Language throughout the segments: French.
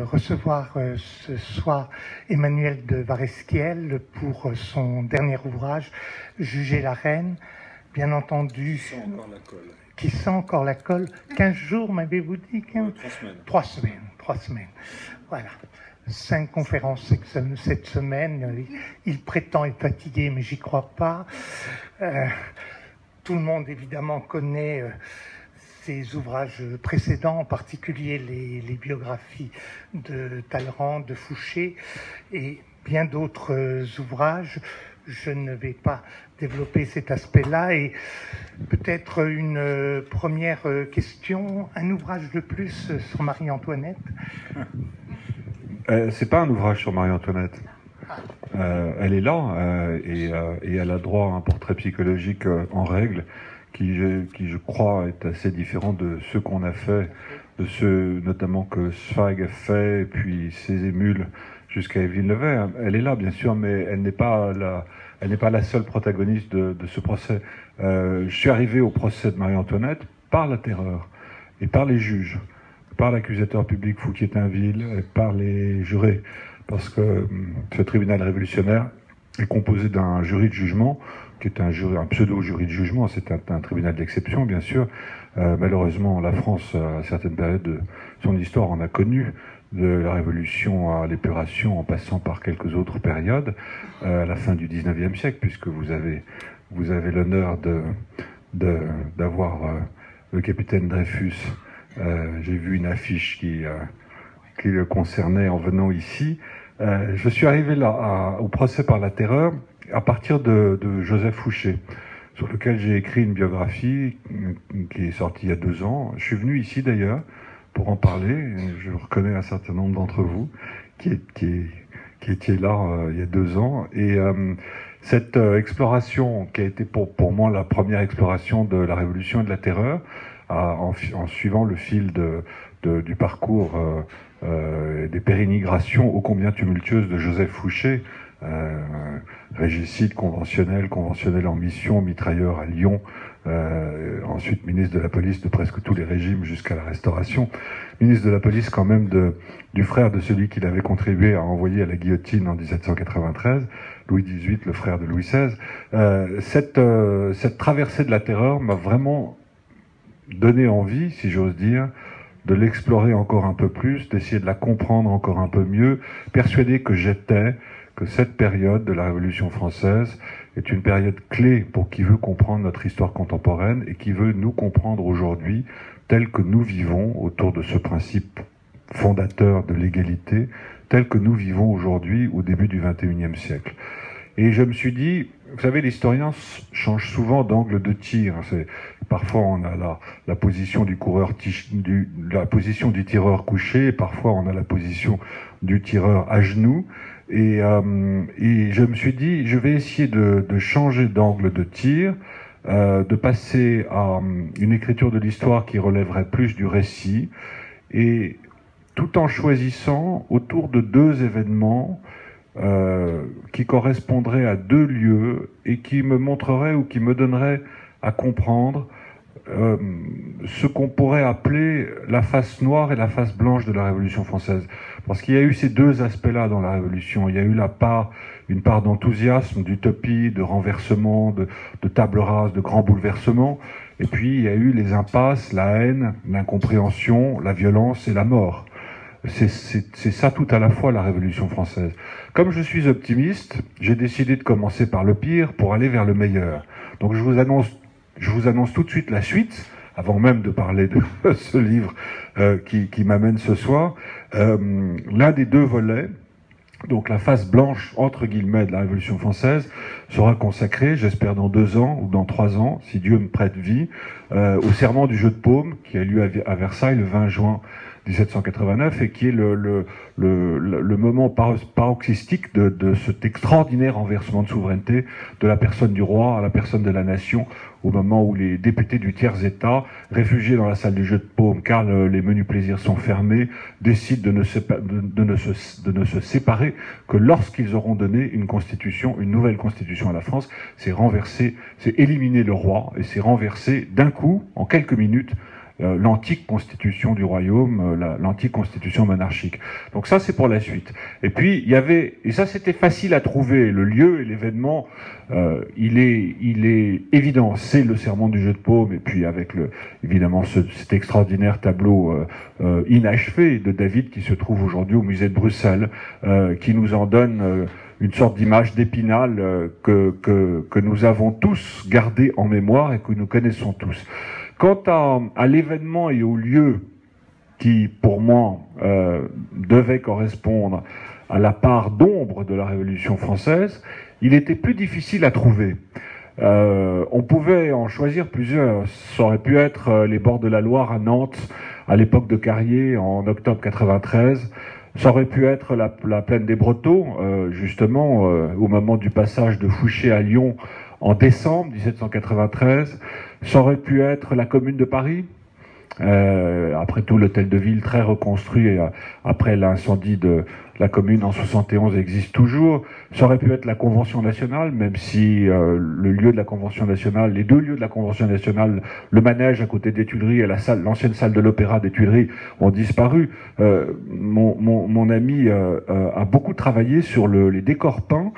recevoir ce soir Emmanuel de Varesquiel pour son dernier ouvrage, Juger la reine. Bien entendu, qui sent encore la colle. 15 jours, m'avez-vous dit? 15... 3 semaines. 3 semaines. Voilà. 5 conférences cette semaine. Il prétend être fatigué, mais j'y crois pas. Tout le monde, évidemment, connaît ses ouvrages précédents, en particulier les biographies de Talleyrand, de Fouché, et bien d'autres ouvrages. Je ne vais pas développer cet aspect-là. Et peut-être une première question, un ouvrage de plus sur Marie-Antoinette? C'est pas un ouvrage sur Marie-Antoinette. Elle est là et elle a droit à un portrait psychologique en règle qui, je crois, est assez différent de ceux qu'on a fait, de ceux notamment que Zweig a fait, et puis ses émules jusqu'à Evelyne Levet. Elle est là, bien sûr, mais elle n'est pas la seule protagoniste de ce procès. Je suis arrivé au procès de Marie-Antoinette par la terreur et par les juges, par l'accusateur public Fouquier-Tinville et par les jurés, parce que ce tribunal révolutionnaire est composé d'un jury de jugement, qui est un pseudo-jury de jugement. C'est un tribunal d'exception, bien sûr. Malheureusement, la France, à certaines périodes de son histoire, en a connu, de la Révolution à l'épuration, en passant par quelques autres périodes, à la fin du XIXe siècle, puisque vous avez l'honneur d'avoir le capitaine Dreyfus. J'ai vu une affiche qui le concernait en venant ici. Je suis arrivé là au procès par la terreur à partir de Joseph Fouché, sur lequel j'ai écrit une biographie qui est sortie il y a 2 ans. Je suis venu ici d'ailleurs pour en parler. Je reconnais un certain nombre d'entre vous qui étiez là il y a 2 ans. Et cette exploration, qui a été pour moi la première exploration de la Révolution et de la Terreur, en suivant le fil du parcours des pérénigrations ô combien tumultueuses de Joseph Fouché, régicide conventionnel en mission, mitrailleur à Lyon, ensuite ministre de la police de presque tous les régimes jusqu'à la Restauration, ministre de la police quand même du frère de celui qu'il avait contribué à envoyer à la guillotine en 1793, Louis XVIII, le frère de Louis XVI. Cette traversée de la terreur m'a vraiment donné envie, si j'ose dire, de l'explorer encore un peu plus, d'essayer de la comprendre encore un peu mieux, persuadé que cette période de la Révolution française est une période clé pour qui veut comprendre notre histoire contemporaine et qui veut nous comprendre aujourd'hui tel que nous vivons autour de ce principe fondateur de l'égalité, tel que nous vivons aujourd'hui au début du XXIe siècle. Et je me suis dit, vous savez, l'historien change souvent d'angle de tir. Parfois, on a la position du coureur, la position du tireur couché, et parfois on a la position du tireur à genoux. Et je me suis dit, je vais essayer de changer d'angle de tir, de passer à une écriture de l'histoire qui relèverait plus du récit, et tout en choisissant autour de 2 événements qui correspondrait à 2 lieux et qui me montrerait ou qui me donnerait à comprendre ce qu'on pourrait appeler la face noire et la face blanche de la Révolution française. Parce qu'il y a eu ces 2 aspects-là dans la Révolution. Il y a eu une part d'enthousiasme, d'utopie, de renversement, de table rase, de grands bouleversements. Et puis il y a eu les impasses, la haine, l'incompréhension, la violence et la mort. C'est ça tout à la fois la Révolution française. Comme je suis optimiste, j'ai décidé de commencer par le pire pour aller vers le meilleur. Donc je vous annonce tout de suite la suite, avant même de parler de ce livre qui m'amène ce soir. L'un des 2 volets, donc la face blanche, entre guillemets, de la Révolution française, sera consacré, j'espère dans 2 ans ou dans 3 ans, si Dieu me prête vie, au serment du jeu de paume, qui a lieu à Versailles le 20 juin 1789, et qui est le moment paroxystique de cet extraordinaire renversement de souveraineté de la personne du roi à la personne de la nation, au moment où les députés du tiers-État, réfugiés dans la salle du jeu de paume, car les menus plaisirs sont fermés, décident de ne se séparer que lorsqu'ils auront donné une nouvelle constitution à la France. C'est éliminer le roi, et c'est renverser d'un coup, en quelques minutes, l'antique constitution du royaume, l'antique constitution monarchique. Donc ça, c'est pour la suite. Et puis, il y avait, et ça c'était facile à trouver, le lieu et l'événement, il est évident, c'est le sermon du jeu de paume, et puis avec évidemment cet extraordinaire tableau inachevé de David qui se trouve aujourd'hui au musée de Bruxelles, qui nous en donne une sorte d'image d'Épinal que nous avons tous gardé en mémoire et que nous connaissons tous. Quant à l'événement et au lieu qui, pour moi, devait correspondre à la part d'ombre de la Révolution française, il était plus difficile à trouver. On pouvait en choisir plusieurs. Ça aurait pu être les bords de la Loire à Nantes, à l'époque de Carrier, en octobre 93. Ça aurait pu être la plaine des Brotteaux, justement, au moment du passage de Fouché à Lyon en décembre 1793. Ça aurait pu être la Commune de Paris. Après tout, l'hôtel de ville très reconstruit après l'incendie de la Commune en 71 existe toujours. Ça aurait pu être la Convention nationale, même si le lieu de la Convention nationale, les deux lieux de la Convention nationale, le manège à côté des Tuileries et l'ancienne salle de l'Opéra des Tuileries ont disparu. Mon ami a beaucoup travaillé sur les décors peints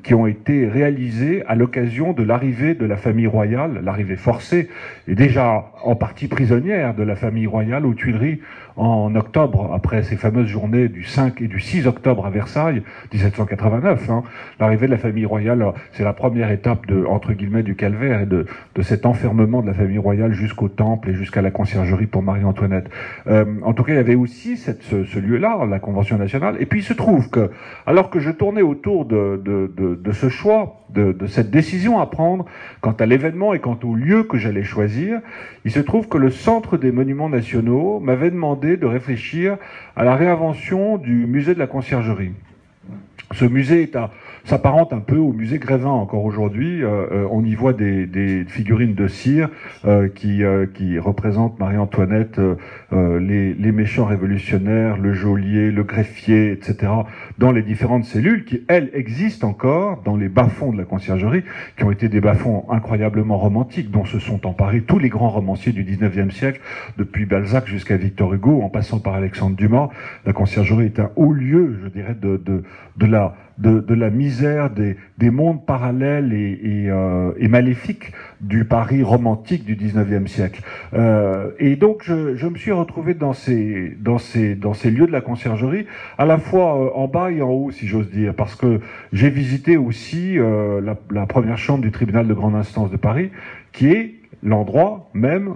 qui ont été réalisés à l'occasion de l'arrivée de la famille royale, l'arrivée forcée, et déjà en partie prisonnière de la famille royale aux Tuileries en octobre, après ces fameuses journées du 5 et du 6 octobre à Versailles, 1789. L'arrivée de la famille royale, c'est la première étape entre guillemets du calvaire et de cet enfermement de la famille royale jusqu'au temple et jusqu'à la conciergerie pour Marie-Antoinette. En tout cas, il y avait aussi ce lieu-là, la Convention nationale. Et puis il se trouve que, alors que je tournais autour de ce choix, de cette décision à prendre quant à l'événement et quant au lieu que j'allais choisir, il se trouve que le Centre des Monuments Nationaux m'avait demandé de réfléchir à la réinvention du musée de la Conciergerie. Ce musée s'apparente un peu au musée Grévin encore aujourd'hui. On y voit des figurines de cire qui représentent Marie-Antoinette, les méchants révolutionnaires, le geôlier, le greffier, etc. dans les différentes cellules qui, elles, existent encore dans les bas-fonds de la Conciergerie, qui ont été des bas-fonds incroyablement romantiques, dont se sont emparés tous les grands romanciers du 19e siècle, depuis Balzac jusqu'à Victor Hugo, en passant par Alexandre Dumas. La Conciergerie est un haut lieu, je dirais, de la misère des mondes parallèles et maléfiques du Paris romantique du 19e siècle. Et donc je me suis retrouvé dans ces lieux de la Conciergerie, à la fois en bas et en haut, si j'ose dire, parce que j'ai visité aussi la première chambre du tribunal de grande instance de Paris, qui est l'endroit même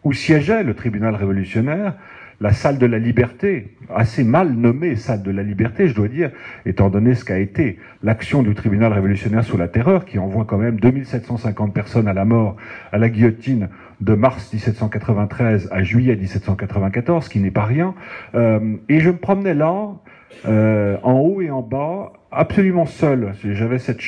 où siégeait le tribunal révolutionnaire, la salle de la liberté, assez mal nommée salle de la liberté, je dois dire, étant donné ce qu'a été l'action du tribunal révolutionnaire sous la terreur, qui envoie quand même 2750 personnes à la mort, à la guillotine, de mars 1793 à juillet 1794, ce qui n'est pas rien. Et je me promenais là, en haut et en bas, absolument seul. J'avais eu cette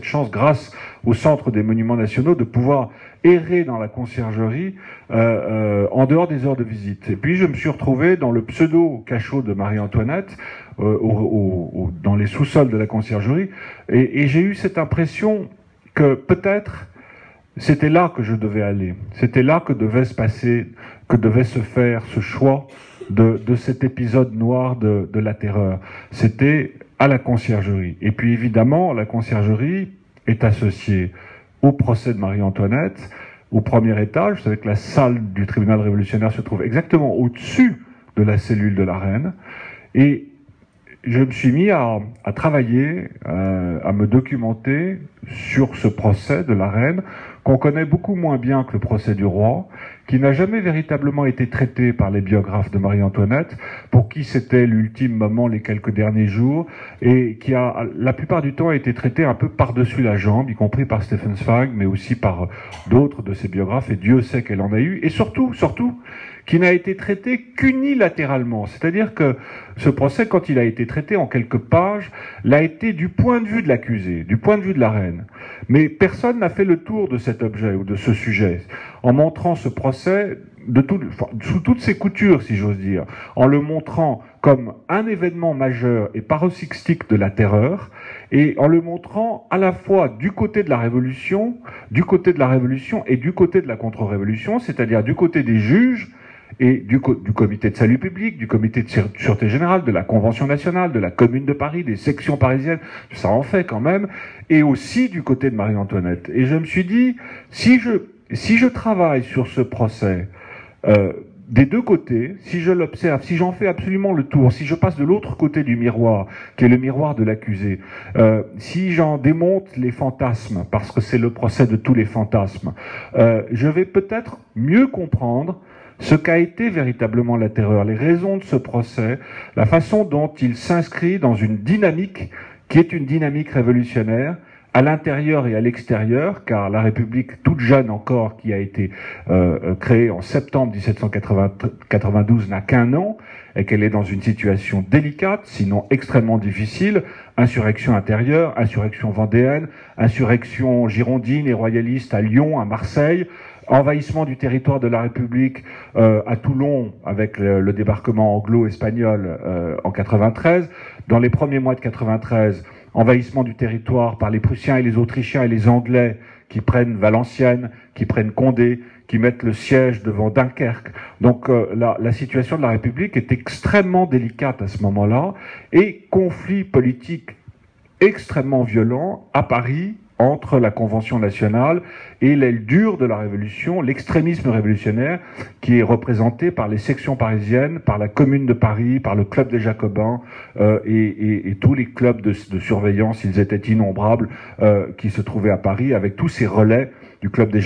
chance grâce au Centre des Monuments Nationaux de pouvoir errer dans la conciergerie en dehors des heures de visite. Et puis je me suis retrouvé dans le pseudo-cachot de Marie-Antoinette, dans les sous-sols de la conciergerie, et j'ai eu cette impression que peut-être c'était là que je devais aller. C'était là que devait se faire ce choix de cet épisode noir de la terreur. C'était à la conciergerie. Et puis évidemment, la conciergerie est associée au procès de Marie-Antoinette, au premier étage. Vous savez que la salle du tribunal révolutionnaire se trouve exactement au-dessus de la cellule de la reine. Et je me suis mis à travailler, à me documenter sur ce procès de la reine, qu'on connaît beaucoup moins bien que le procès du roi, qui n'a jamais véritablement été traité par les biographes de Marie-Antoinette, pour qui c'était l'ultime moment, les quelques derniers jours, et qui a, la plupart du temps, été traité un peu par-dessus la jambe, y compris par Stefan Zweig, mais aussi par d'autres de ses biographes, et Dieu sait qu'elle en a eu, et surtout, qui n'a été traité qu'unilatéralement. C'est-à-dire que ce procès, quand il a été traité en quelques pages, l'a été du point de vue de l'accusé, du point de vue de la reine. Mais personne n'a fait le tour de cet objet ou de ce sujet. En montrant ce procès, sous toutes ses coutures, si j'ose dire, en le montrant comme un événement majeur et paroxystique de la terreur, et en le montrant à la fois du côté de la révolution et du côté de la contre-révolution, c'est-à-dire du côté des juges et du comité de salut public, du comité de sûreté générale, de la Convention nationale, de la Commune de Paris, des sections parisiennes, ça en fait quand même, et aussi du côté de Marie-Antoinette. Et je me suis dit, si je travaille sur ce procès des deux côtés, si je l'observe, si j'en fais absolument le tour, si je passe de l'autre côté du miroir, qui est le miroir de l'accusé, si j'en démonte les fantasmes, parce que c'est le procès de tous les fantasmes, je vais peut-être mieux comprendre ce qu'a été véritablement la terreur, les raisons de ce procès, la façon dont il s'inscrit dans une dynamique qui est une dynamique révolutionnaire, à l'intérieur et à l'extérieur, car la République, toute jeune encore, qui a été créée en septembre 1792, n'a qu'1 an, et qu'elle est dans une situation délicate, sinon extrêmement difficile, insurrection intérieure, insurrection vendéenne, insurrection girondine et royaliste à Lyon, à Marseille, envahissement du territoire de la République à Toulon avec le débarquement anglo-espagnol en 93. Dans les premiers mois de 93, envahissement du territoire par les Prussiens et les Autrichiens et les Anglais qui prennent Valenciennes, qui prennent Condé, qui mettent le siège devant Dunkerque. Donc la situation de la République est extrêmement délicate à ce moment-là, et conflit politique extrêmement violent à Paris, entre la Convention nationale et l'aile dure de la Révolution, l'extrémisme révolutionnaire, qui est représenté par les sections parisiennes, par la Commune de Paris, par le Club des Jacobins et tous les clubs de surveillance, ils étaient innombrables, qui se trouvaient à Paris, avec tous ces relais du Club des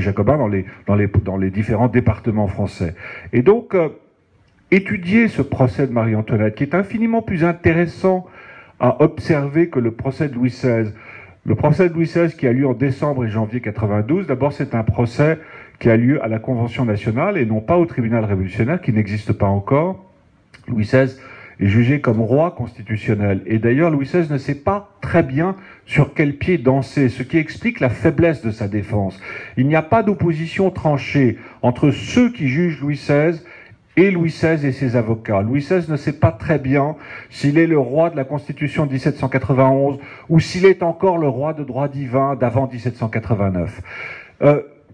Jacobins dans les différents départements français. Et donc, étudier ce procès de Marie-Antoinette, qui est infiniment plus intéressant à observer que le procès de Louis XVI. Le procès de Louis XVI qui a lieu en décembre et janvier 92, d'abord c'est un procès qui a lieu à la Convention nationale et non pas au tribunal révolutionnaire qui n'existe pas encore. Louis XVI est jugé comme roi constitutionnel. Et d'ailleurs, Louis XVI ne sait pas très bien sur quel pied danser, ce qui explique la faiblesse de sa défense. Il n'y a pas d'opposition tranchée entre ceux qui jugent Louis XVI et Louis XVI et ses avocats. Louis XVI ne sait pas très bien s'il est le roi de la Constitution de 1791 ou s'il est encore le roi de droit divin d'avant 1789.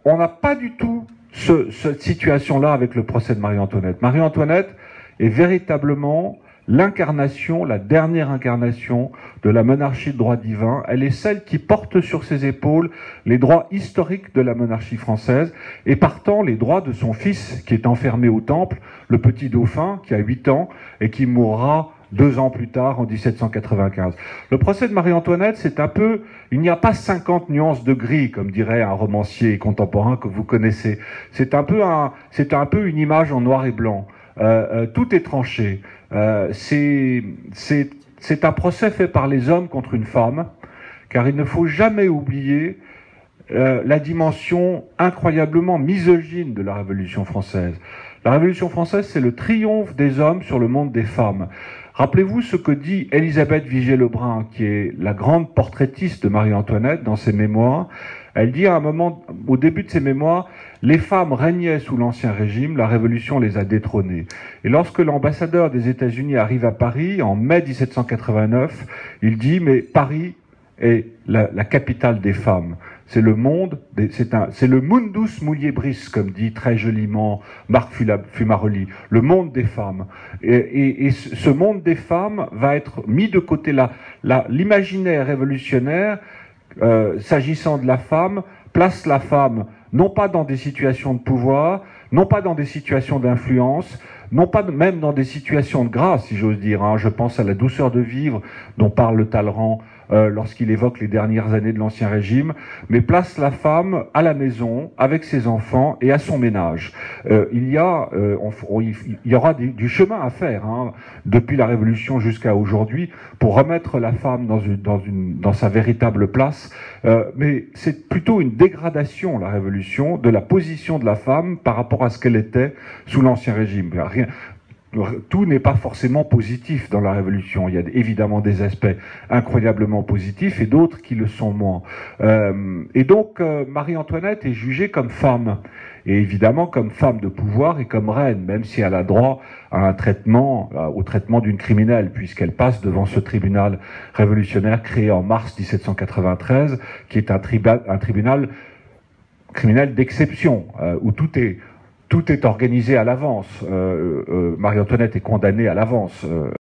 On n'a pas du tout cette situation-là avec le procès de Marie-Antoinette. Marie-Antoinette est véritablement l'incarnation, la dernière incarnation de la monarchie de droit divin. Elle est celle qui porte sur ses épaules les droits historiques de la monarchie française et partant les droits de son fils qui est enfermé au Temple, le petit dauphin qui a 8 ans et qui mourra 2 ans plus tard en 1795. Le procès de Marie-Antoinette, c'est un peu, il n'y a pas 50 nuances de gris, comme dirait un romancier contemporain que vous connaissez. C'est un peu une image en noir et blanc. Tout est tranché. C'est un procès fait par les hommes contre une femme, car il ne faut jamais oublier la dimension incroyablement misogyne de la Révolution française. La Révolution française, c'est le triomphe des hommes sur le monde des femmes. Rappelez-vous ce que dit Élisabeth Vigée-Lebrun, qui est la grande portraitiste de Marie-Antoinette dans ses mémoires. Elle dit à un moment, au début de ses mémoires, les femmes régnaient sous l'Ancien Régime, la Révolution les a détrônées. Et lorsque l'ambassadeur des États-Unis arrive à Paris, en mai 1789, il dit, mais Paris est la capitale des femmes. C'est le monde, c'est le mundus muliebris, comme dit très joliment Marc Fumaroli, le monde des femmes. Et ce monde des femmes va être mis de côté. L'imaginaire révolutionnaire, s'agissant de la femme, place la femme non pas dans des situations de pouvoir, non pas dans des situations d'influence, non pas même dans des situations de grâce, si j'ose dire. Je pense à la douceur de vivre dont parle Talleyrand lorsqu'il évoque les dernières années de l'Ancien Régime, mais place la femme à la maison, avec ses enfants et à son ménage. Il y aura du chemin à faire, depuis la Révolution jusqu'à aujourd'hui, pour remettre la femme dans sa véritable place. Mais c'est plutôt une dégradation, la Révolution, de la position de la femme par rapport à ce qu'elle était sous l'Ancien Régime. Tout n'est pas forcément positif dans la Révolution. Il y a évidemment des aspects incroyablement positifs et d'autres qui le sont moins. Et donc, Marie-Antoinette est jugée comme femme. et évidemment comme femme de pouvoir et comme reine, même si elle a droit à un traitement, au traitement d'une criminelle, puisqu'elle passe devant ce tribunal révolutionnaire créé en mars 1793, qui est un tribunal criminel d'exception, où tout est organisé à l'avance. Marie-Antoinette est condamnée à l'avance.